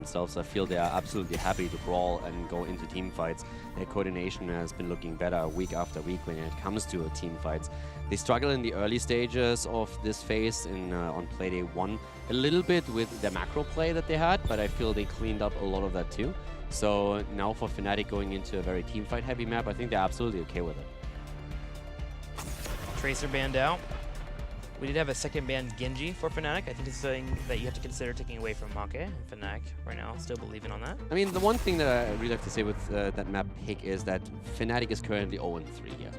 themselves. I feel they are absolutely happy to brawl and go into team fights. Their coordination has been looking better week after week when it comes to team fights. They struggle in the early stages of this phase on play day 1 a little bit with the macro play that they had, but I feel they cleaned up a lot of that too. So now for Fnatic going into a very team fight heavy map, I think they're absolutely okay with it. Tracer banned out. We did have a second banned Genji for Fnatic. I think it's something that you have to consider taking away from Monkees and Fnatic right now. Still believing on that. I mean, the one thing that I really have to say with that map pick is that Fnatic is currently 0-3 here.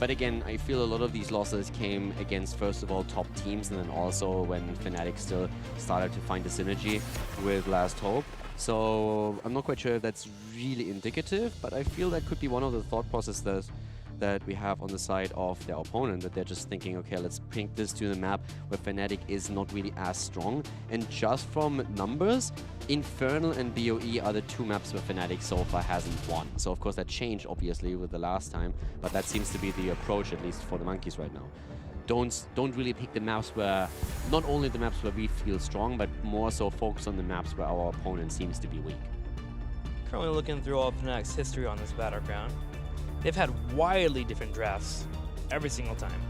But again, I feel a lot of these losses came against, first of all, top teams, and then also when Fnatic still started to find a synergy with Last Hope. So I'm not quite sure if that's really indicative, but I feel that could be one of the thought processes that we have on the side of their opponent, that they're just thinking, okay, let's bring this to the map where Fnatic is not really as strong. And just from numbers, Infernal and BOE are the 2 maps where Fnatic so far hasn't won. So of course that changed obviously with the last time, but that seems to be the approach, at least for the Monkees right now. Don't really pick the maps where, not only the maps where we feel strong, but more so focus on the maps where our opponent seems to be weak. Currently looking through all of Fnatic's history on this battleground. They've had wildly different drafts every single time.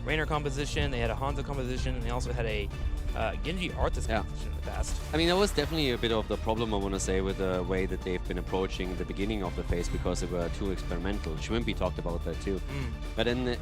Raynor composition, they had a Hanzo composition, and they also had a Genji Arthas composition in the past. I mean, that was definitely a bit of the problem, I want to say, with the way that they've been approaching the beginning of the phase, because they were too experimental. Shwimpy talked about that too. But then,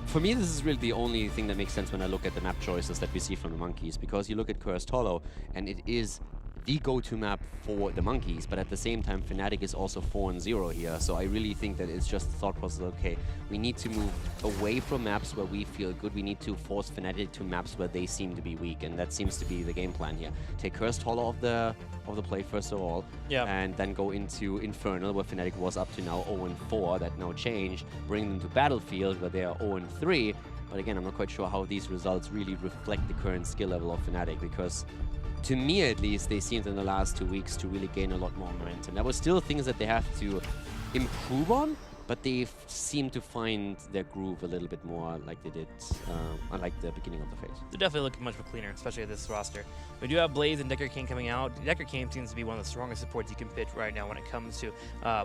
for me, this is really the only thing that makes sense when I look at the map choices that we see from the Monkees, because you look at Cursed Hollow, and it is the go-to map for the Monkees, but at the same time Fnatic is also 4-0 here, so I really think that it's just the thought process, okay, we need to move away from maps where we feel good, we need to force Fnatic to maps where they seem to be weak, and that seems to be the game plan here. Take Cursed Hollow of the play first of all, and then go into Infernal, where Fnatic was up to now 0-4, that now changed, bring them to Battlefield, where they are 0-3, but again, I'm not quite sure how these results really reflect the current skill level of Fnatic, because to me, at least, they seemed in the last 2 weeks to really gain a lot more momentum. There were still things that they have to improve on, but they seem to find their groove a little bit more like they did, unlike the beginning of the phase. They're definitely looking much more cleaner, especially at this roster. We do have Blaze and Decker King coming out. Decker King seems to be one of the strongest supports you can pitch right now when it comes to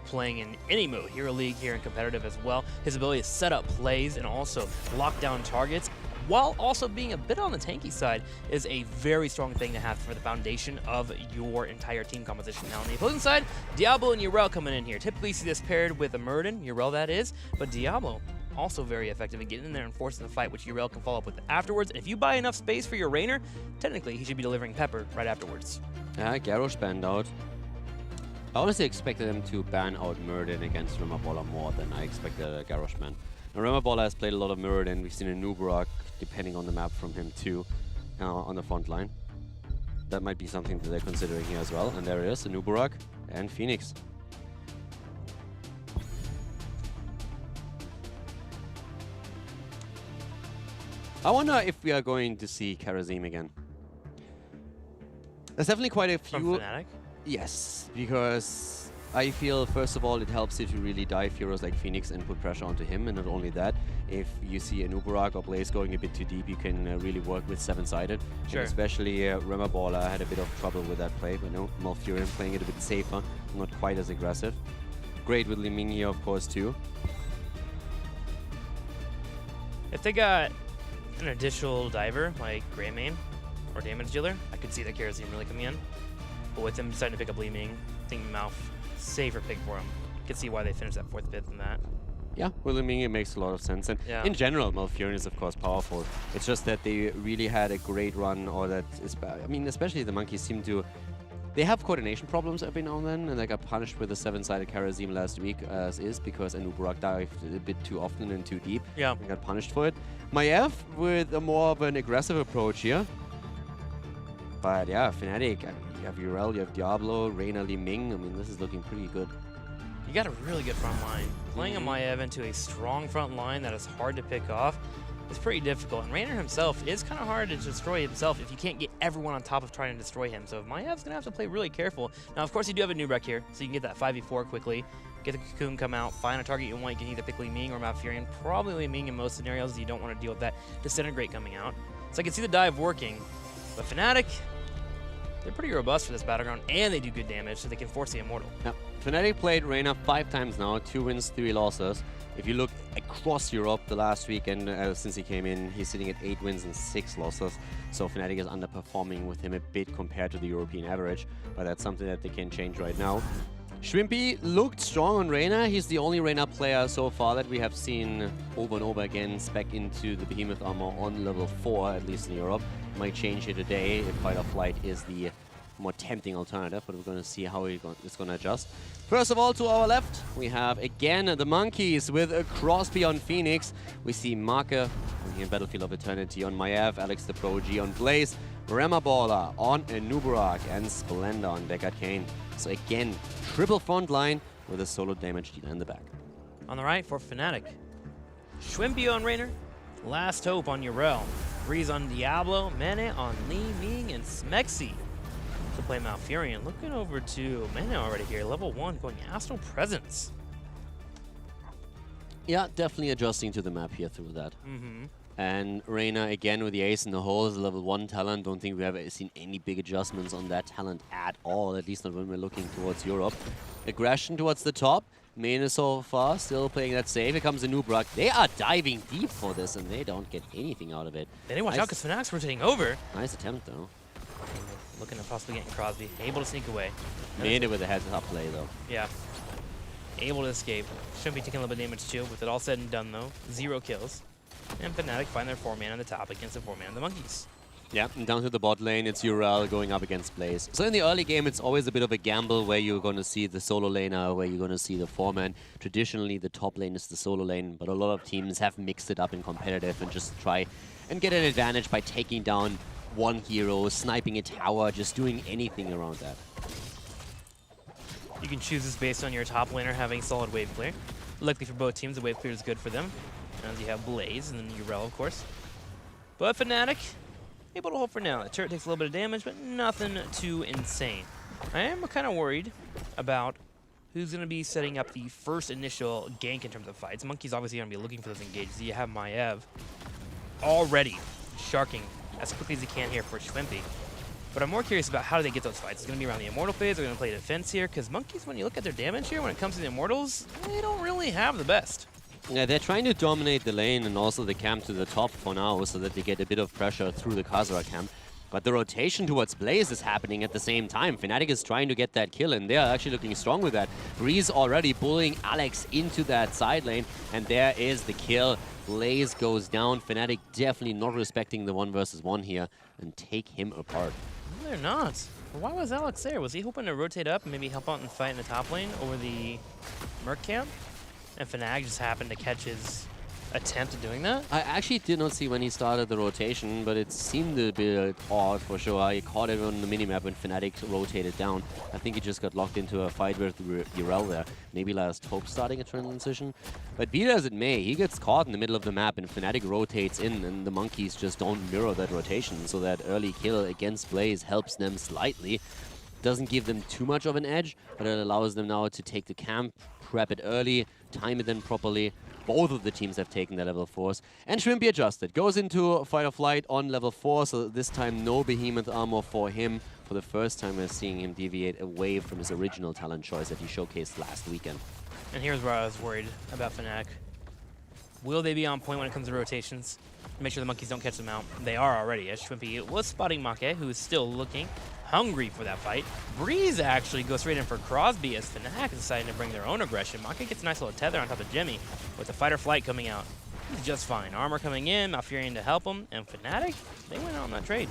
playing in any mode, Hero League here and competitive as well. His ability to set up plays and also lock down targets, while also being a bit on the tanky side, is a very strong thing to have for the foundation of your entire team composition. Now on the opposing side, Diablo and Yrel coming in here. Typically you see this paired with a Murden, Yrel that is, but Diablo also very effective in getting in there and forcing the fight, which Yrel can follow up with afterwards. And if you buy enough space for your Raynor, technically he should be delivering Pepper right afterwards. Yeah, Garrosh banned out. I honestly expected them to ban out Murden against Rimmerballer more than I expected a Garrosh ban. Now, Rimmerballer has played a lot of Murden. We've seen a Nubarak, depending on the map, from him too, on the front line. That might be something that they're considering here as well. And there it is, a Nubarak and Phoenix. I wonder if we are going to see Karazim again. There's definitely quite a few. From Fnatic? Yes, because I feel, first of all, it helps you to really dive heroes like Phoenix and put pressure onto him, and not only that, if you see an Uberak or Blaze going a bit too deep, you can really work with 7-sided. Sure. And especially Rimmerballer had a bit of trouble with that play, but no, Malfurion playing it a bit safer, not quite as aggressive. Great with Liming here, of course, too. If they got an additional diver like Greymane or Damage Dealer, I could see the Karazim really coming in. But with them deciding to pick up Liming, I think Malf safer pick for him. You can see why they finished that 4th, 5th in that. Yeah, with Liming it makes a lot of sense. And in general, Malfurion is of course powerful. It's just that they really had a great run, or that is, I mean, especially the Monkees seem to, they have coordination problems every now and then, and they got punished with a 7-sided Karazim last week as is, because Anubarak dived a bit too often and too deep. Yeah. They got punished for it. Maiev with a more of an aggressive approach here. But yeah, Fnatic, I mean, you have Yrel, you have Diablo, Raynor, Liming. I mean, this is looking pretty good. You got a really good front line. Playing a Maiev into a strong front line that is hard to pick off is pretty difficult. And Raynor himself is kind of hard to destroy himself if you can't get everyone on top of trying to destroy him. So Maev's going to have to play really careful. Now, of course, you do have a Nubrek here, so you can get that 5v4 quickly. Get the Cocoon come out, find a target you want. You can either pick Liming or Malfurion. Probably Liming in most scenarios. You don't want to deal with that Disintegrate coming out. So I can see the dive working. But Fnatic, they're pretty robust for this battleground, and they do good damage, so they can force the Immortal. Yeah. Fnatic played Reyna 5 times now, 2 wins, 3 losses. If you look across Europe the last week, and since he came in, he's sitting at 8 wins and 6 losses. So Fnatic is underperforming with him a bit compared to the European average, but that's something that they can change right now. Shrimpy looked strong on Reyna. He's the only Reyna player so far that we have seen over and over again spec into the Behemoth armor on level 4, at least in Europe. Might change here today if Fight or Flight is the more tempting alternative, but we're going to see how it's going to adjust. First of all, to our left, we have again the Monkees with a Crosby on Phoenix. We see Marke here in Battlefield of Eternity on Maiev, Alex the Prodigy on Blaze, Rema Baller on Nubarak, and Splendor on Deckard Cain. So again, triple front line with a solo damage dealer in the back. On the right for Fnatic, Shwimpy on Raynor, Last Hope on Urel, Breeze on Diablo, Mene on Li Ming, and Smexy to play Malfurion. Looking over to Mene already here, level 1, going Astral Presence. Yeah, definitely adjusting to the map here through that. And Reyna again with the ace in the hole is a level 1 talent. Don't think we have seen any big adjustments on that talent at all, at least not when we're looking towards Europe. Aggression towards the top. Mene so far still playing that safe. Here comes the Nubarak. They are diving deep for this and they don't get anything out of it. They didn't watch out because Fnatic's rotating over. Nice attempt though. Looking at possibly getting Crosby. Able to sneak away. Mene with a heads-up play though. Yeah. Able to escape. Shouldn't be taking a little bit of damage too. With it all said and done though, 0 kills. And Fnatic find their 4-man on the top against the 4-man of the Monkees. Yeah, and down to the bot lane, it's Urel going up against Blaze. So in the early game, it's always a bit of a gamble where you're going to see the solo laner, where you're going to see the 4-man. Traditionally, the top lane is the solo lane, but a lot of teams have mixed it up in competitive and just try and get an advantage by taking down one hero, sniping a tower, just doing anything around that. You can choose this based on your top laner having solid wave clear. Luckily for both teams, the wave clear is good for them, as you have Blaze and then Urel, of course. But Fnatic, able to hold for now. The turret takes a little bit of damage, but nothing too insane. I am kind of worried about who's going to be setting up the first initial gank in terms of fights. Monkees obviously going to be looking for those engages. You have Maiev already sharking as quickly as he can here for Shwimpy. But I'm more curious about how do they get those fights. It's going to be around the Immortal phase. They're going to play defense here, because Monkees, when you look at their damage here, when it comes to the Immortals, they don't really have the best. Yeah, they're trying to dominate the lane and also the camp to the top for now so that they get a bit of pressure through the Khazra camp. But the rotation towards Blaze is happening at the same time. Fnatic is trying to get that kill, and they are actually looking strong with that. Breeze already bullying Alex into that side lane, and there is the kill. Blaze goes down. Fnatic definitely not respecting the 1 versus 1 here and take him apart. No, they're not. Why was Alex there? Was he hoping to rotate up and maybe help out and fight in the top lane over the Merc camp? And Fnatic just happened to catch his attempt at doing that? I actually did not see when he started the rotation, but it seemed a bit odd for sure. I caught it on the minimap when Fnatic rotated down. I think he just got locked into a fight with Urel there. Maybe Last Hope starting a transition. But be it as it may, he gets caught in the middle of the map and Fnatic rotates in, and the Monkees just don't mirror that rotation. So that early kill against Blaze helps them slightly. Doesn't give them too much of an edge, but it allows them now to take the camp, prep it early, time it then properly. Both of the teams have taken their level 4s. And Shrimpy adjusted. Goes into Fight or Flight on level 4, so this time no Behemoth armor for him. For the first time we're seeing him deviate away from his original talent choice that he showcased last weekend. And here's where I was worried about Fnatic. Will they be on point when it comes to rotations? Make sure the Monkees don't catch them out. They are already, as Shwimpy was spotting Make, who is still looking hungry for that fight. Breeze actually goes straight in for Crosby as Fnatic is deciding to bring their own aggression. Make gets a nice little tether on top of Jimmy with the Fight or Flight coming out. He's just fine. Armor coming in, Malfurion to help him, and Fnatic, they went out on that trade.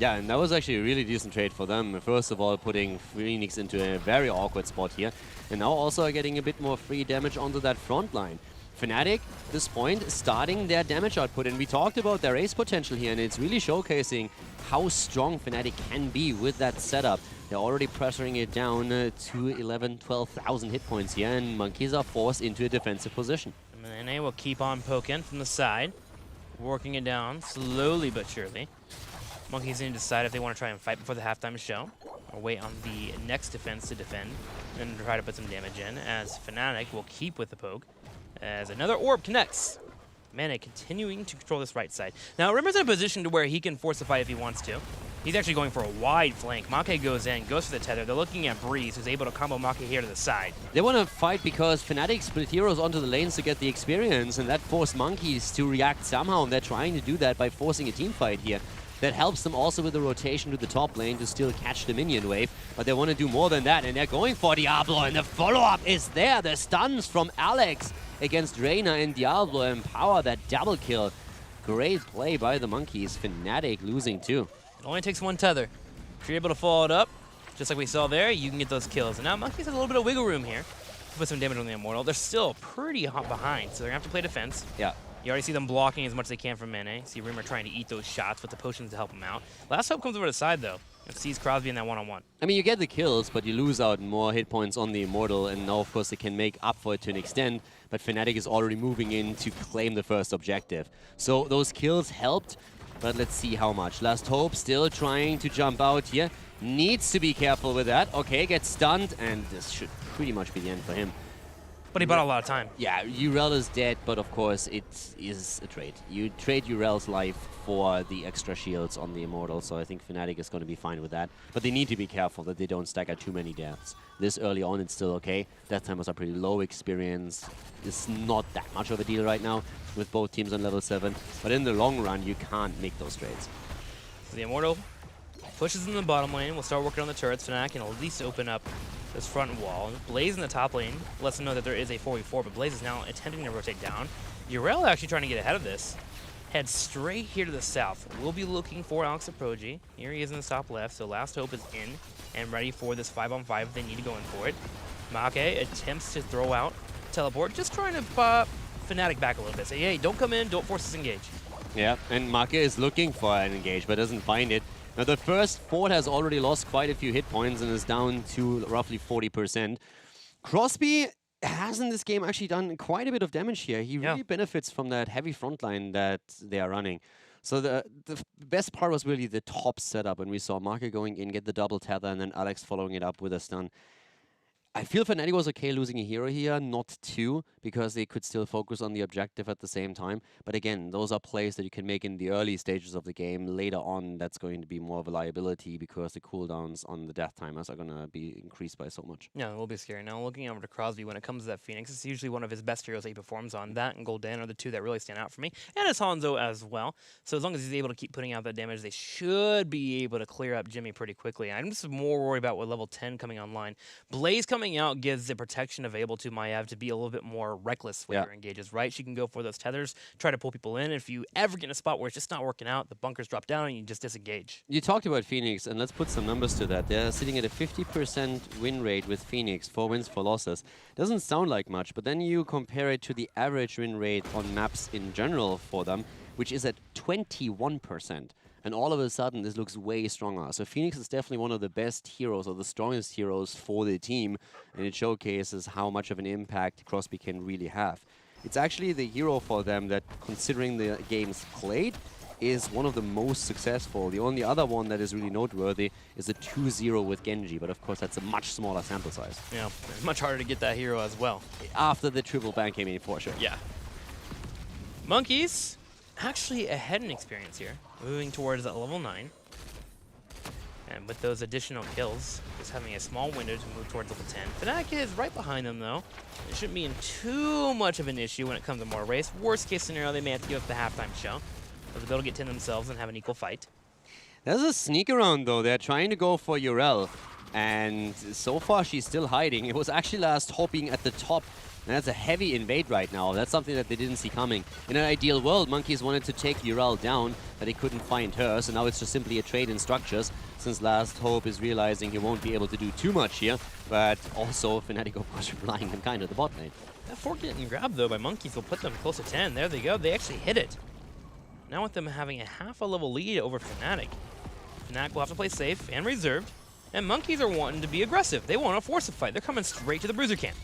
Yeah, and that was actually a really decent trade for them. First of all, putting Phoenix into a very awkward spot here, and now also getting a bit more free damage onto that front line. Fnatic, at this point, starting their damage output, and we talked about their ace potential here, and it's really showcasing how strong Fnatic can be with that setup. They're already pressuring it down to 11,000, 12,000 hit points here, and Monkees are forced into a defensive position. And they will keep on poking from the side, working it down slowly but surely. Monkees need to decide if they want to try and fight before the halftime show, or wait on the next defense to defend, and try to put some damage in, as Fnatic will keep with the poke. As another orb connects. Mene continuing to control this right side. Now, Rimmer's in a position to where he can force a fight if he wants to. He's actually going for a wide flank. Monkey goes in, goes for the tether. They're looking at Breeze, who's able to combo Monkey here to the side. They want to fight because Fnatic split heroes onto the lanes to get the experience, and that forced Monkees to react somehow, and they're trying to do that by forcing a team fight here. That helps them also with the rotation to the top lane to still catch the minion wave, but they want to do more than that, and they're going for Diablo, and the follow-up is there. The stuns from Alex against Reyna, and Diablo empower that double kill. Great play by the Monkees. Fnatic losing too. It only takes one tether. If you're able to follow it up, just like we saw there, you can get those kills. And now Monkees has a little bit of wiggle room here to put some damage on the Immortal. They're still pretty hot behind, so they're going to have to play defense. Yeah. You already see them blocking as much as they can from Mene. See Rimmer trying to eat those shots with the potions to help him out. Last Hope comes over to the side, though, and sees Crosby in that one-on-one. I mean, you get the kills, but you lose out more hit points on the Immortal, and now, of course, they can make up for it to an extent, but Fnatic is already moving in to claim the first objective. So those kills helped, but let's see how much. Last Hope still trying to jump out here. Needs to be careful with that. Okay, gets stunned, and this should pretty much be the end for him. But he bought a lot of time. Yeah, Urel is dead, but of course it is a trade. You trade Urel's life for the extra shields on the Immortal, so I think Fnatic is going to be fine with that. But they need to be careful that they don't stagger too many deaths. This early on, it's still okay. Death time was a pretty low experience. It's not that much of a deal right now with both teams on level 7. But in the long run, you can't make those trades. So the Immortal pushes in the bottom lane. We'll start working on the turrets. Fnatic can at least open up this front wall. Blaze in the top lane lets them know that there is a 4v4, but Blaze is now attempting to rotate down. Urel actually trying to get ahead of this. Head straight here to the south. We'll be looking for Alex Aproji. Here he is in the top left, so Last Hope is in and ready for this 5-on-5 if they need to go in for it. Make attempts to throw out teleport, just trying to pop Fnatic back a little bit. Say, hey, don't come in, don't force us to engage. Yeah, and Make is looking for an engage, but doesn't find it. Now, the first fort has already lost quite a few hit points and is down to roughly 40%. Crosby has in this game actually done quite a bit of damage here. He really benefits from that heavy front line that they are running. So the best part was really the top setup when we saw Make going in, get the double tether, and then Alex following it up with a stun. I feel Fnatic was okay losing a hero here, not two, because they could still focus on the objective at the same time. But again, those are plays that you can make in the early stages of the game. Later on, that's going to be more of a liability because the cooldowns on the death timers are going to be increased by so much. Yeah, it will be scary. Now, looking over to Crosby, when it comes to that Phoenix, it's usually one of his best heroes that he performs on. That and Gul'dan are the two that really stand out for me, and it's Hanzo as well. So as long as he's able to keep putting out that damage, they should be able to clear up Jimmy pretty quickly. I'm just more worried about with level 10 coming online. Blaze coming out gives the protection available to Maiev to be a little bit more reckless with her engages, right? She can go for those tethers, try to pull people in. If you ever get in a spot where it's just not working out, the bunkers drop down and you just disengage. You talked about Phoenix, and let's put some numbers to that. They're sitting at a 50% win rate with Phoenix, 4 wins, 4 losses. Doesn't sound like much, but then you compare it to the average win rate on maps in general for them, which is at 21%. And all of a sudden, this looks way stronger. So Phoenix is definitely one of the best heroes or the strongest heroes for the team. And it showcases how much of an impact Crosby can really have. It's actually the hero for them that, considering the games played, is one of the most successful. The only other one that is really noteworthy is a 2-0 with Genji. But of course, that's a much smaller sample size. Yeah, it's much harder to get that hero as well. After the triple ban came in, for sure. Yeah. Monkees actually ahead in experience here, moving towards that level 9. And with those additional kills, just having a small window to move towards level 10. Fnatic is right behind them, though. It shouldn't be in too much of an issue when it comes to more race. Worst case scenario, they may have to give up the halftime show. But they'll get 10 themselves and have an equal fight. There's a sneak around, though. They're trying to go for Urel. And so far, she's still hiding. It was actually Last Hope being at the top. And that's a heavy invade right now. That's something that they didn't see coming. In an ideal world, Monkees wanted to take Urel down, but they couldn't find her. So now it's just simply a trade in structures, since Last Hope is realizing he won't be able to do too much here. But also, Fnatic, of course, relying on kind of the bot lane. That fork getting grabbed, though, by Monkees will put them close to 10. There they go. They actually hit it. Now with them having a half a level lead over Fnatic, Fnatic will have to play safe and reserved. And Monkees are wanting to be aggressive. They want to force a fight. They're coming straight to the bruiser camp.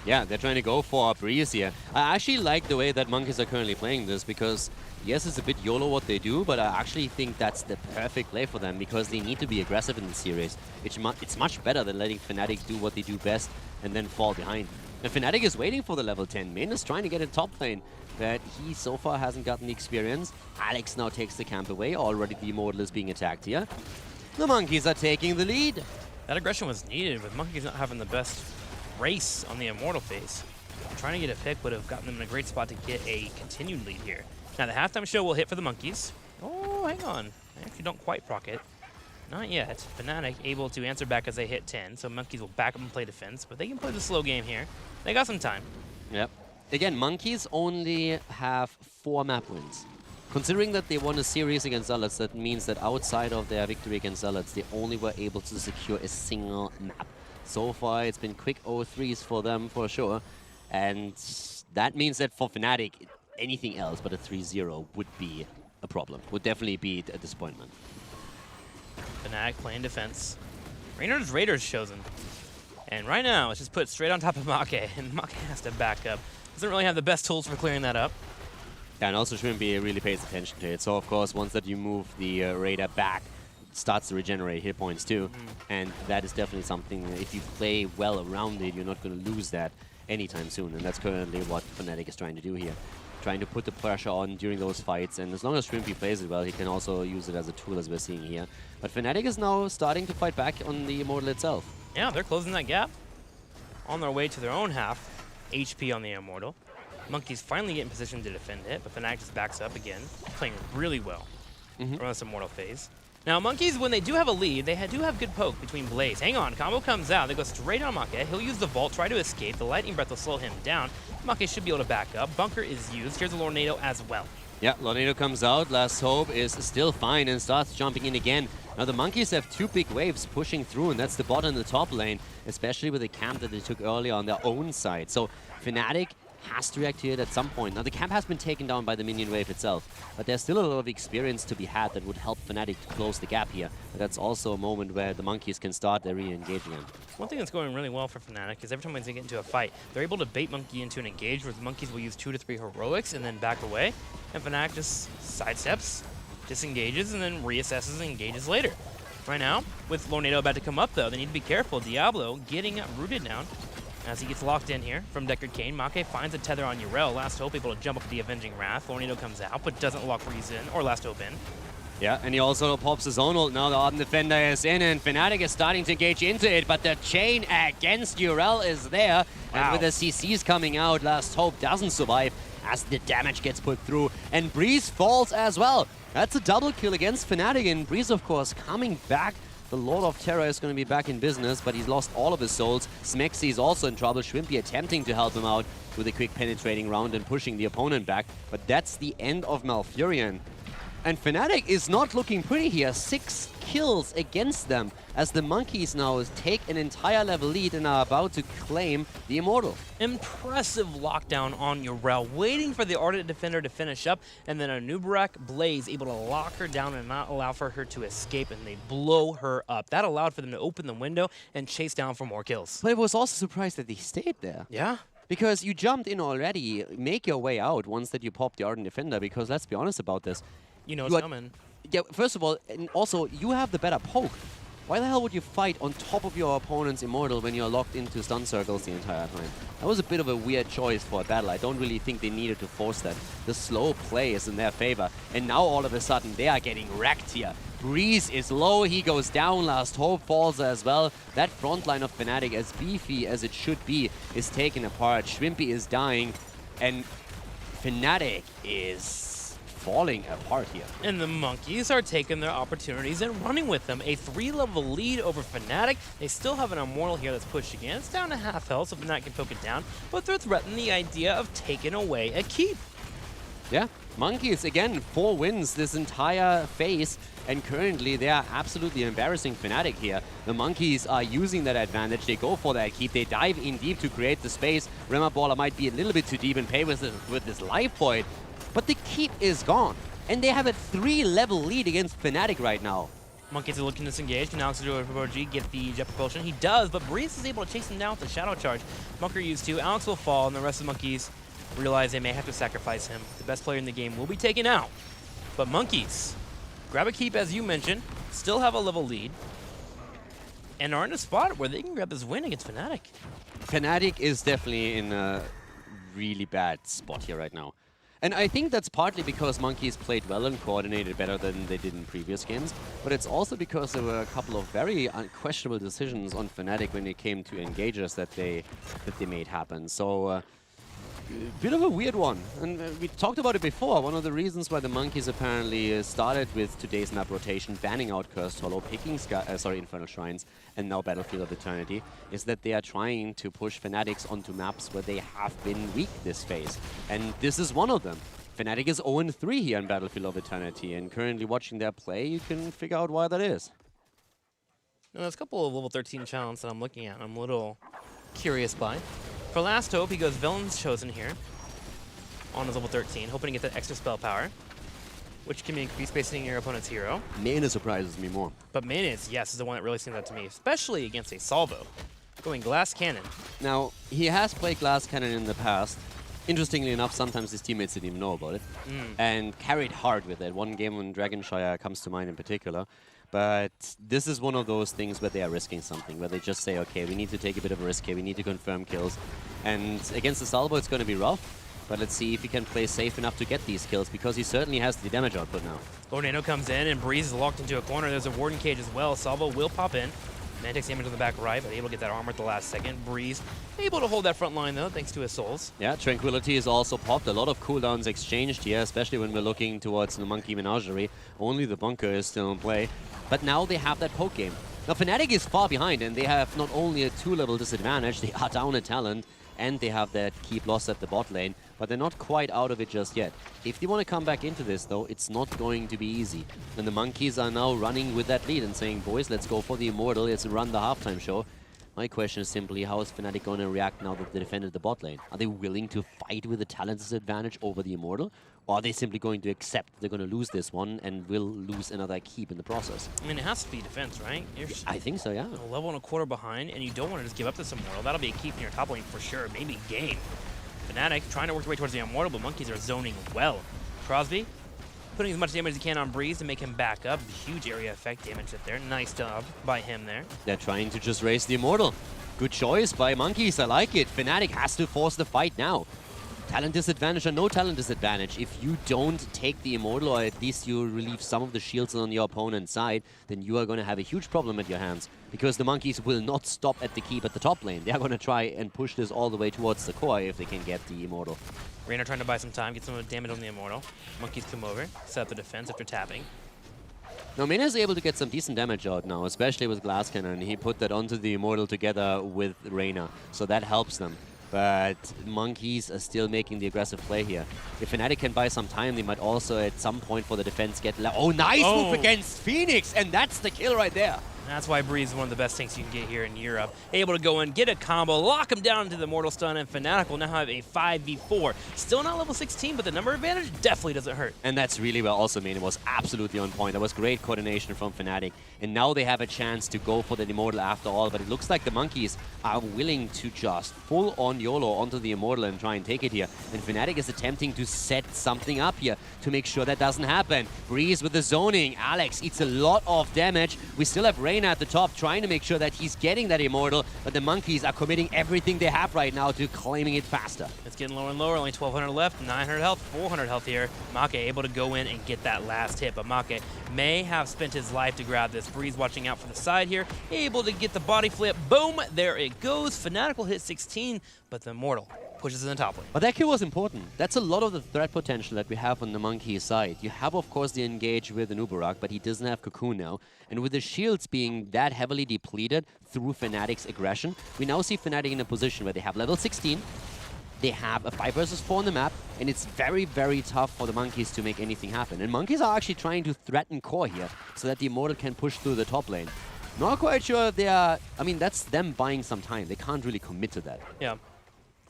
Yeah, they're trying to go for a breeze here. I actually like the way that Monkees are currently playing this because, yes, it's a bit YOLO what they do, but I actually think that's the perfect play for them because they need to be aggressive in the series. It's much better than letting Fnatic do what they do best and then fall behind. And Fnatic is waiting for the level 10. Min is trying to get in top lane, but he so far hasn't gotten the experience. Alex now takes the camp away. Already the Immortal is being attacked here. The Monkees are taking the lead. That aggression was needed with Monkees not having the best race on the Immortal phase. Trying to get a pick would have gotten them in a great spot to get a continued lead here. Now the halftime show will hit for the Monkees. Oh, hang on. I actually don't quite proc it. Not yet. Fnatic able to answer back as they hit 10, so Monkees will back up and play defense, but they can play the slow game here. They got some time. Yep. Again, Monkees only have 4 map wins. Considering that they won a series against Zealots, that means that outside of their victory against Zealots, they only were able to secure a single map. So far, it's been quick 0-3s for them, for sure. And that means that for Fnatic, anything else but a 3-0 would be a problem. Would definitely be a disappointment. Fnatic playing defense. Raiders chosen. And right now, it's just put straight on top of Make, and Make has to back up. Doesn't really have the best tools for clearing that up. Yeah, and also Shrimpy really pays attention to it. So, of course, once that you move the Raider back, starts to regenerate hit points too, and that is definitely something, if you play well around it, you're not going to lose that anytime soon, and that's currently what Fnatic is trying to do here. Trying to put the pressure on during those fights, and as long as Shrimpy plays it well, he can also use it as a tool, as we're seeing here. But Fnatic is now starting to fight back on the Immortal itself. Yeah, they're closing that gap. On their way to their own half HP on the Immortal. Monkees finally get in position to defend it, but Fnatic just backs up again, playing really well around this Immortal phase. Now, Monkees, when they do have a lead, they do have good poke between Blaze. Hang on, combo comes out. They go straight on Make. He'll use the Vault, try to escape. The Lightning Breath will slow him down. Make should be able to back up. Bunker is used. Here's a Lornado as well. Yeah, Lornado comes out. Last Hope is still fine and starts jumping in again. Now, the Monkees have 2 big waves pushing through, and that's the bot and the top lane, especially with the camp that they took earlier on their own side. So, Fnatic has to react to it at some point. Now, the camp has been taken down by the minion wave itself, but there's still a lot of experience to be had that would help Fnatic to close the gap here. But that's also a moment where the Monkees can start their re-engage again. One thing that's going really well for Fnatic is every time they get into a fight, they're able to bait Monkey into an engage where the Monkees will use 2 to 3 heroics and then back away, and Fnatic just sidesteps, disengages, and then reassesses and engages later. Right now, with Lornado about to come up though, they need to be careful. Diablo getting rooted down as he gets locked in here from Deckard Cain. Make finds a tether on Yrel. Last Hope able to jump up the Avenging Wrath. Lornado comes out, but doesn't lock Freeze in, or Last Hope in. Yeah, and he also pops his own ult. Now the Ardent Defender is in, and Fnatic is starting to engage into it, but the chain against Yrel is there. Wow. And with the CCs coming out, Last Hope doesn't survive as the damage gets put through, and Breeze falls as well. That's a double kill against Fnatic, and Breeze, of course, coming back. The Lord of Terror is going to be back in business, but he's lost all of his souls. Smexy is also in trouble. Shrimpy attempting to help him out with a quick penetrating round and pushing the opponent back. But that's the end of Malfurion. And Fnatic is not looking pretty here. 6 kills against them as the Monkees now take an entire level lead and are about to claim the Immortal. Impressive lockdown on Yrel, waiting for the Ardent Defender to finish up, and then a Nubarak Blaze able to lock her down and not allow for her to escape, and they blow her up. That allowed for them to open the window and chase down for more kills. But I was also surprised that they stayed there. Yeah. Because you jumped in already, make your way out once that you pop the Ardent Defender, because let's be honest about this. You know it's coming. Yeah, first of all, and also, you have the better poke. Why the hell would you fight on top of your opponent's Immortal when you're locked into stun circles the entire time? That was a bit of a weird choice for a battle. I don't really think they needed to force that. The slow play is in their favor. And now all of a sudden, they are getting wrecked here. Breeze is low, he goes down, Last Hope falls as well. That front line of Fnatic, as beefy as it should be, is taken apart. Shrimpy is dying, and Fnatic is falling apart here. And the Monkees are taking their opportunities and running with them. A 3-level lead over Fnatic. They still have an Immortal here that's pushed again. It's down to half health, so Fnatic can poke it down, but they're threatening the idea of taking away a keep. Yeah, Monkees, again, 4 wins this entire phase, and currently they are absolutely embarrassing Fnatic here. The Monkees are using that advantage. They go for that keep. They dive in deep to create the space. Rema Baller might be a little bit too deep and pay with this life void. But the keep is gone, and they have a 3-level lead against Fnatic right now. Monkees are looking to disengage. Can Alex do a G get the jet propulsion? He does, but Breeze is able to chase him down with the shadow charge. Bunker used to. Alex will fall, and the rest of the Monkees realize they may have to sacrifice him. The best player in the game will be taken out. But Monkees grab a keep, as you mentioned, still have a level lead, and are in a spot where they can grab this win against Fnatic. Fnatic is definitely in a really bad spot here right now. And I think that's partly because Monkees played well and coordinated better than they did in previous games, but it's also because there were a couple of very unquestionable decisions on Fnatic when it came to engages that they made happen. So bit of a weird one, and we talked about it before. One of the reasons why the Monkees apparently started with today's map rotation, banning out Cursed Hollow, picking Infernal Shrines, and now Battlefield of Eternity, is that they are trying to push Fnatic onto maps where they have been weak this phase, and this is one of them. Fnatic is 0-3 here in Battlefield of Eternity, and currently watching their play, you can figure out why that is. Now, there's a couple of level 13 challenges that I'm looking at I'm a little curious by. For Last Hope, he goes Villain's Chosen here on his level 13, hoping to get that extra spell power, which can be increased based on your opponent's hero. Mana surprises me more. But Mana, yes, is the one that really stands out to me, especially against a Salvo. Going Glass Cannon. Now, he has played Glass Cannon in the past. Interestingly enough, sometimes his teammates didn't even know about it. And carried hard with it. One game on Dragonshire comes to mind in particular. But this is one of those things where they are risking something, where they just say, okay, we need to take a bit of a risk here, we need to confirm kills. And against the Salvo, it's going to be rough, but let's see if he can play safe enough to get these kills, because he certainly has the damage output now. Tornado comes in, and Breeze is locked into a corner. There's a Warden Cage as well. Salvo will pop in. Man takes damage on the back right, but able to get that armor at the last second. Breeze able to hold that front line, though, thanks to his souls. Yeah, Tranquility is also popped. A lot of cooldowns exchanged here, especially when we're looking towards the Monkey Menagerie. Only the bunker is still in play. But now they have that poke game. Now, Fnatic is far behind, and they have not only a 2-level disadvantage, they are down a talent, and they have that keep loss at the bot lane, but they're not quite out of it just yet. If they want to come back into this, though, it's not going to be easy. And the Monkees are now running with that lead and saying, boys, let's go for the Immortal, let's run the halftime show. My question is simply, how is Fnatic going to react now that they defended the bot lane? Are they willing to fight with the talent disadvantage over the Immortal? Or are they simply going to accept they're going to lose this one and will lose another keep in the process? I mean, it has to be defense, right? You're I think so, yeah. A level and a quarter behind, and you don't want to just give up this Immortal. That'll be a keep in your top lane for sure, maybe game. Fnatic trying to work their way towards the Immortal, but Monkees are zoning well. Crosby putting as much damage as he can on Breeze to make him back up. Huge area effect damage up there. Nice job by him there. They're trying to just raise the Immortal. Good choice by Monkees, I like it. Fnatic has to force the fight now. Talent disadvantage or no talent disadvantage, if you don't take the Immortal, or at least you relieve some of the shields on your opponent's side, then you are going to have a huge problem at your hands, because the Monkees will not stop at the keep at the top lane. They are going to try and push this all the way towards the core if they can get the Immortal. Reina trying to buy some time, get some damage on the Immortal. Monkees come over, set up the defense after tapping. Now, Mena is able to get some decent damage out now, especially with Glass Cannon. He put that onto the Immortal together with Reina, so that helps them. But Monkees are still making the aggressive play here. If Fnatic can buy some time, they might also at some point for the defense get... Oh, nice move against Phoenix! And that's the kill right there. That's why Breeze is one of the best tanks you can get here in Europe. Able to go in, get a combo, lock him down into the Mortal Stun, and Fnatic will now have a 5v4. Still not level 16, but the number advantage definitely doesn't hurt. And that's really well also made. It was absolutely on point. That was great coordination from Fnatic. And now they have a chance to go for the Immortal after all, but it looks like the Monkees are willing to just full-on YOLO onto the Immortal and try and take it here. And Fnatic is attempting to set something up here to make sure that doesn't happen. Breeze with the zoning. Alex eats a lot of damage. We still have Reina at the top trying to make sure that he's getting that Immortal, but the Monkees are committing everything they have right now to claiming it faster. It's getting lower and lower, only 1,200 left, 900 health, 400 health here. Make able to go in and get that last hit, but Make may have spent his life to grab this. Breeze watching out for the side here, able to get the body flip. Boom, there it goes. Fnatic will hit 16, but the Immortal pushes in the top lane. But that kill was important. That's a lot of the threat potential that we have on the Monkees side. You have, of course, the engage with an Uberak, but he doesn't have Cocoon now. And with the shields being that heavily depleted through Fnatic's aggression, we now see Fnatic in a position where they have level 16, they have a 5 versus 4 on the map, and it's very, very tough for the Monkees to make anything happen. And Monkees are actually trying to threaten core here so that the Immortal can push through the top lane. Not quite sure they are... I mean, that's them buying some time. They can't really commit to that. Yeah.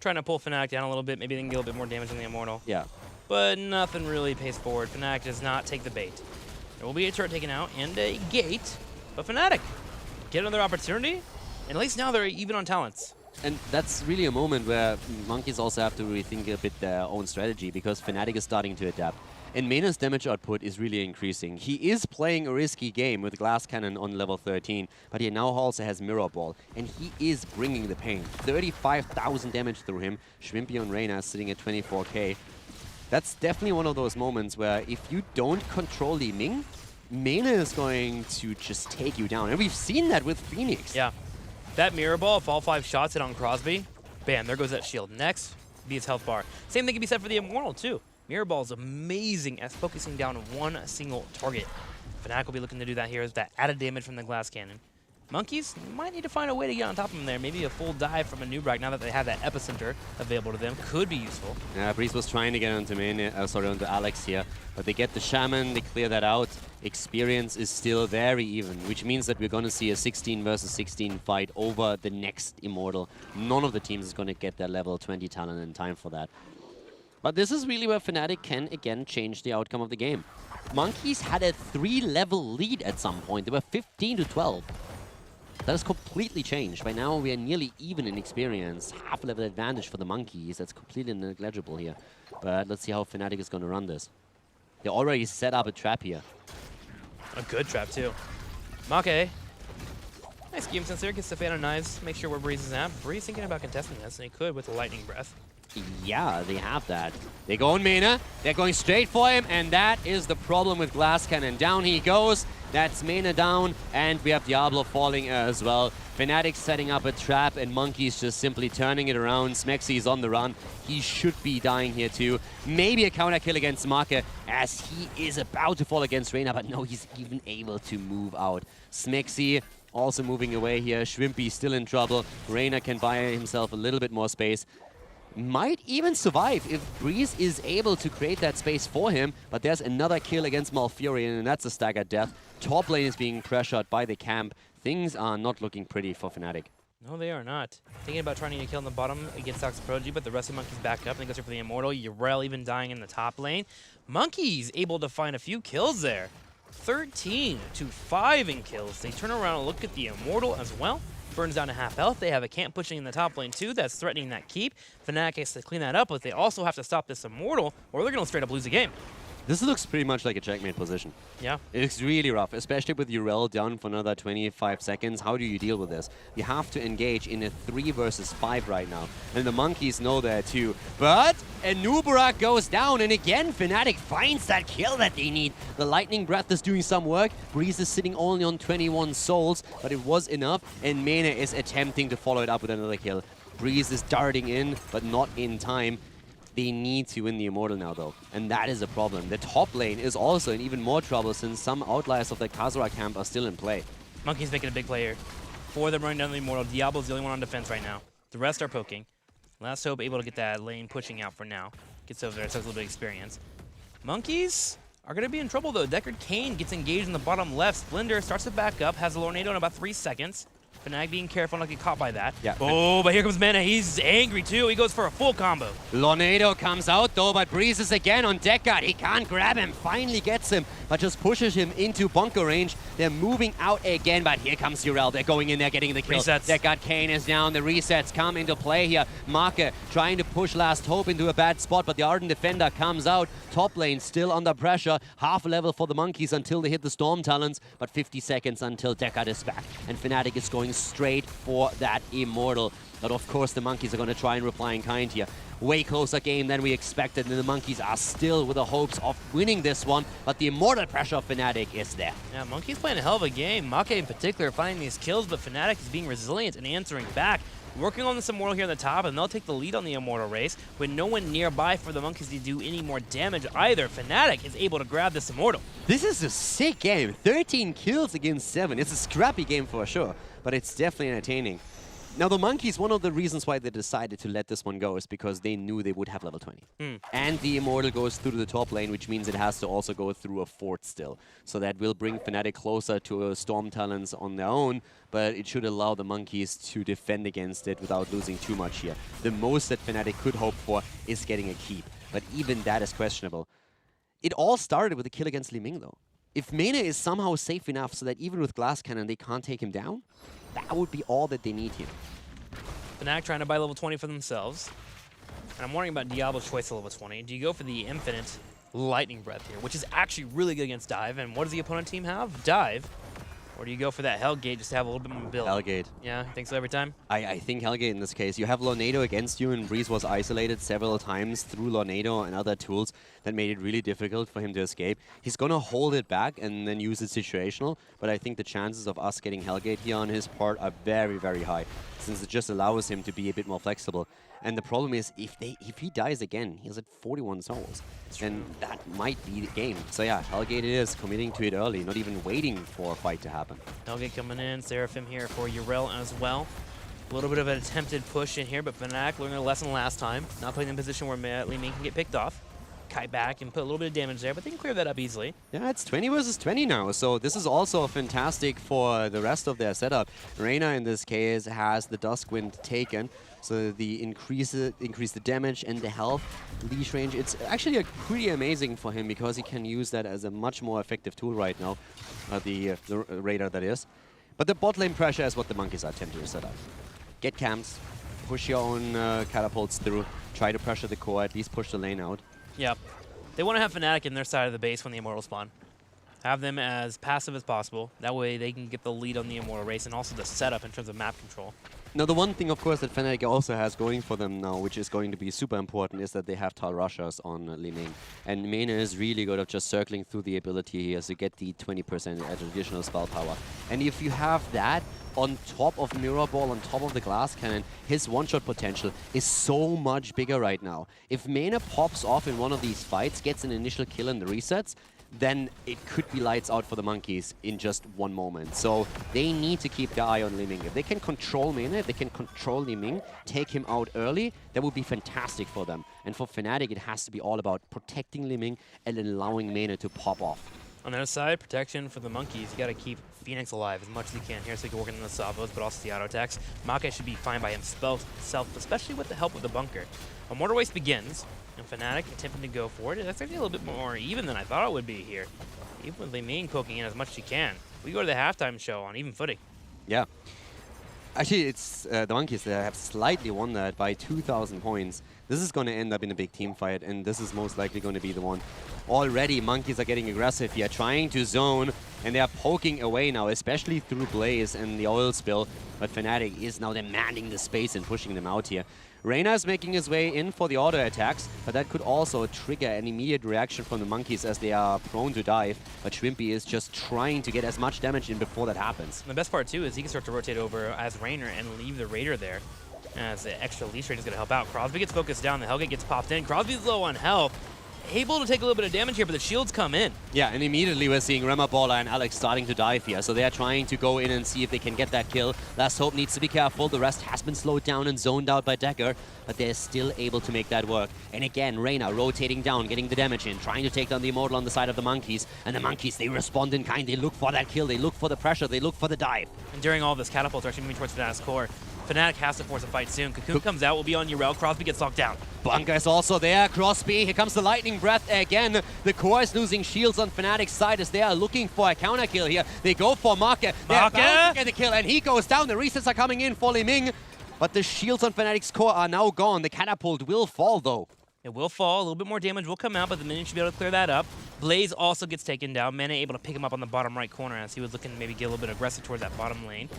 Trying to pull Fnatic down a little bit. Maybe they can get a little bit more damage on the Immortal. Yeah. But nothing really pays forward. Fnatic does not take the bait. There will be a turret taken out and a gate, but Fnatic get another opportunity, and at least now they're even on talents. And that's really a moment where Monkees also have to rethink a bit their own strategy, because Fnatic is starting to adapt. And Mena's damage output is really increasing. He is playing a risky game with Glass Cannon on level 13, but he now also has Mirror Ball, and he is bringing the pain. 35,000 damage through him. Shwimpy on Reyna sitting at 24k. That's definitely one of those moments where if you don't control Li Ming, Mena is going to just take you down. And we've seen that with Phoenix. Yeah. That Mirror Ball, if all 5 shots hit on Crosby, bam, there goes that shield. Next, be his health bar. Same thing can be said for the Immortal, too. Mirror Ball is amazing at focusing down one single target. Fnatic will be looking to do that here as that added damage from the Glass Cannon. Monkees might need to find a way to get on top of him there. Maybe a full dive from a Nubrak now that they have that epicenter available to them could be useful. Yeah, Breeze was trying to get onto onto Alex here, but they get the Shaman, they clear that out. Experience is still very even, which means that we're going to see a 16 versus 16 fight over the next Immortal. None of the teams is going to get their level 20 talent in time for that. But this is really where Fnatic can again change the outcome of the game. Monkees had a 3-level lead at some point. They were 15 to 12. That has completely changed. By now, we are nearly even in experience. Half-level advantage for the Monkees. That's completely negligible here. But let's see how Fnatic is going to run this. They already set up a trap here. A good trap, too. Make. Nice game sense there. Gets the fan of knives. Make sure where Breeze is at. Breeze thinking about contesting this, and he could with the lightning breath. Yeah, they have that. They go on Mena. They're going straight for him, and that is the problem with Glass Cannon. Down he goes. That's Mena down, and we have Diablo falling as well. Fnatic setting up a trap, and Monkees just simply turning it around. Smexy is on the run. He should be dying here too. Maybe a counter kill against Make, as he is about to fall against Reyna, but no, he's even able to move out. Smexy also moving away here. Shwimpy still in trouble. Reyna can buy himself a little bit more space. Might even survive if Breeze is able to create that space for him, but there's another kill against Malfurion, and that's a staggered death. Top lane is being pressured by the camp. Things are not looking pretty for Fnatic. No, they are not. Thinking about trying to kill in the bottom against Toxic Prodigy, but the rest of the Monkees back up, and he goes for the Immortal. Yrel even dying in the top lane. Monkees able to find a few kills there. 13 to 5 in kills. They turn around and look at the Immortal as well. Burns down to half health. They have a camp pushing in the top lane too. That's threatening that keep. Fnatic has to clean that up, but they also have to stop this Immortal, or they're going to straight up lose the game. This looks pretty much like a checkmate position. Yeah. It looks really rough, especially with Yrel down for another 25 seconds. How do you deal with this? You have to engage in a 3 versus 5 right now. And the Monkees know that too. But a Nubrak goes down, and again, Fnatic finds that kill that they need. The Lightning Breath is doing some work. Breeze is sitting only on 21 souls, but it was enough, and Mena is attempting to follow it up with another kill. Breeze is darting in, but not in time. They need to win the Immortal now, though, and that is a problem. The top lane is also in even more trouble since some outliers of the Khazra camp are still in play. Monkees making a big play here. 4 of them running down the Immortal. Diablo's the only one on defense right now. The rest are poking. Last Hope able to get that lane pushing out for now. Gets over there, takes a little bit of experience. Monkees are going to be in trouble, though. Deckard Cain gets engaged in the bottom left. Splendor starts to back up, has a Lornado in about 3 seconds. Fnatic being careful not to get caught by that. Yeah. Oh, but here comes Mena. He's angry too. He goes for a full combo. Lornado comes out though, but Breeze is again on Deckard. He can't grab him. Finally gets him, but just pushes him into bunker range. They're moving out again, but here comes Yrel. They're going in there, getting the kill. Resets. Deckard Cain is down. The resets come into play here. Make trying to push Last Hope into a bad spot, but the Ardent Defender comes out. Top lane still under pressure. Half a level for the Monkees until they hit the Storm Talons, but 50 seconds until Deckard is back. And Fnatic is going straight for that Immortal. But of course the Monkees are going to try and reply in kind here. Way closer game than we expected, and the Monkees are still with the hopes of winning this one, but the Immortal pressure of Fnatic is there. Yeah, Monkees playing a hell of a game. Make in particular finding these kills, but Fnatic is being resilient and answering back. Working on this Immortal here at the top, and they'll take the lead on the Immortal race with no one nearby for the Monkees to do any more damage either. Fnatic is able to grab this Immortal. This is a sick game. 13 kills against 7. It's a scrappy game for sure, but it's definitely entertaining. Now the Monkees, one of the reasons why they decided to let this one go is because they knew they would have level 20. And the Immortal goes through the top lane, which means it has to also go through a fort still. So that will bring Fnatic closer to Storm Talons on their own, but it should allow the Monkees to defend against it without losing too much here. The most that Fnatic could hope for is getting a keep, but even that is questionable. It all started with a kill against Li Ming though. if Mena is somehow safe enough so that even with Glass Cannon they can't take him down, that would be all that they need here. Fnatic trying to buy level 20 for themselves. And I'm wondering about Diablo's choice to level 20. Do you go for the infinite lightning breath here, which is actually really good against dive? And what does the opponent team have? Dive. Or do you go for that Hellgate just to have a little bit more build? Hellgate. Yeah, think so every time? I think Hellgate in this case. You have Lornado against you, and Breeze was isolated several times through Lornado and other tools that made it really difficult for him to escape. He's going to hold it back and then use it situational, but I think the chances of us getting Hellgate here on his part are very, very high, since it just allows him to be a bit more flexible. And the problem is, if he dies again, he's at 41 souls, and that might be the game. So yeah, Hellgate it is, committing to it early, not even waiting for a fight to happen. Hellgate coming in, Seraphim here for Yrel as well. A little bit of an attempted push in here, but Fnatic learned a lesson last time, not putting in a position where Li Ming can get picked off. Kite back and put a little bit of damage there, but they can clear that up easily. Yeah, it's 20 versus 20 now, so this is also fantastic for the rest of their setup. Reyna, in this case, has the Duskwind taken, so the increase the damage and the health leash range. It's actually pretty amazing for him because he can use that as a much more effective tool right now, the radar that is. But the bot lane pressure is what the Monkees are attempting to set up. Get camps, push your own catapults through, try to pressure the core, at least push the lane out. Yeah. They want to have Fnatic in their side of the base when the Immortals spawn. Have them as passive as possible. That way they can get the lead on the Immortal race and also the setup in terms of map control. Now, the one thing, of course, that Fnatic also has going for them now, which is going to be super important, is that they have Tal Rushers on Li Ming. And Mena is really good at just circling through the ability here to get the 20% additional spell power. And if you have that on top of Mirror Ball, on top of the Glass Cannon, his one-shot potential is so much bigger right now. If Mena pops off in one of these fights, gets an initial kill in the resets, then it could be lights out for the Monkees in just one moment. So they need to keep their eye on Li Ming. If they can control Mena, if they can control Li Ming, take him out early, that would be fantastic for them. And for Fnatic, it has to be all about protecting Li Ming and allowing Mena to pop off. On the other side, protection for the Monkees. You got to keep Phoenix alive as much as you can here so you can work on the salvos, but also the auto attacks. Make should be fine by himself, especially with the help of the bunker. A Mortar Waste begins, and Fnatic attempting to go for it. That's actually a little bit more even than I thought it would be here. Even with Li Ming poking in as much as he can. We go to the halftime show on even footing. Yeah. Actually, it's the Monkees that have slightly won that by 2,000 points. This is going to end up in a big team fight, and this is most likely going to be the one. Already, Monkees are getting aggressive here, trying to zone, and they are poking away now, especially through Blaze and the oil spill. But Fnatic is now demanding the space and pushing them out here. Reyna is making his way in for the auto attacks, but that could also trigger an immediate reaction from the Monkees as they are prone to dive. But Shrimpy is just trying to get as much damage in before that happens. And the best part, too, is he can start to rotate over as Raynor and leave the Raider there. As the extra leash rate is going to help out. Crosby gets focused down, the Hellgate gets popped in. Crosby's low on health. Able to take a little bit of damage here, but the shields come in. Yeah, and immediately we're seeing Remaballer and Alex starting to dive here. So they are trying to go in and see if they can get that kill. Last Hope needs to be careful. The rest has been slowed down and zoned out by Decker, but they're still able to make that work. And again, Reyna rotating down, getting the damage in, trying to take down the Immortal on the side of the Monkees. And the Monkees, they respond in kind. They look for that kill. They look for the pressure. They look for the dive. And during all this, catapults are actually moving towards Fnatic's core. Fnatic has to force a fight soon. Cocoon comes out, will be on Yrel. Crosby gets locked down. Bunker is also there. Crosby, here comes the lightning breath again. The core is losing shields on Fnatic's side as they are looking for a counter kill here. They go for Make. They're about to get the kill, and he goes down. The resets are coming in for Li Ming, but the shields on Fnatic's core are now gone. The catapult will fall, though. It will fall. A little bit more damage will come out, but the minion should be able to clear that up. Blaze also gets taken down. Mena able to pick him up on the bottom right corner as he was looking to maybe get a little bit aggressive towards that bottom lane.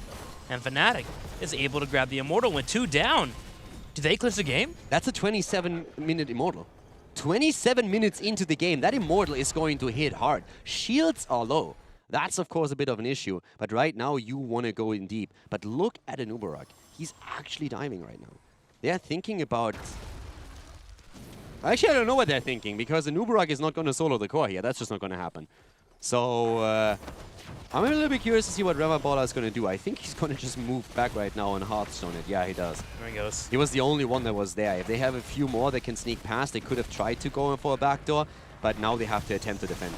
And Fnatic is able to grab the Immortal with 2 down. Do they clinch the game? That's a 27-minute Immortal. 27 minutes into the game, that Immortal is going to hit hard. Shields are low. That's, of course, a bit of an issue. But right now, you want to go in deep. But look at Anubarak. He's actually diving right now. They're thinking about... Actually, I don't know what they're thinking, because Anubarak is not going to solo the core here. That's just not going to happen. So, I'm a little bit curious to see what Remaballer is going to do. I think he's going to just move back right now and Hearthstone it. Yeah, he does. There he goes. He was the only one that was there. If they have a few more that can sneak past, they could have tried to go in for a backdoor, but now they have to attempt to defend.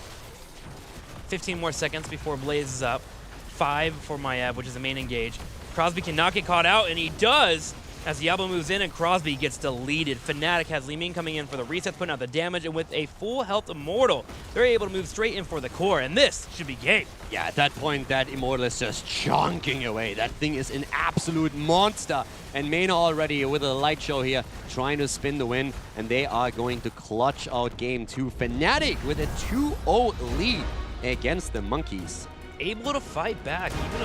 15 more seconds before Blaze is up. 5 for Maiev, which is the main engage. Crosby cannot get caught out, and he does. As Diablo moves in and Crosby gets deleted. Fnatic has Li Ming coming in for the resets, putting out the damage, and with a full health Immortal, they're able to move straight in for the core, and this should be game. Yeah, at that point, that Immortal is just chunking away. That thing is an absolute monster. And Mena already with a light show here, trying to spin the win, and they are going to clutch out game 2. Fnatic with a 2-0 lead against the Monkees. Able to fight back, even as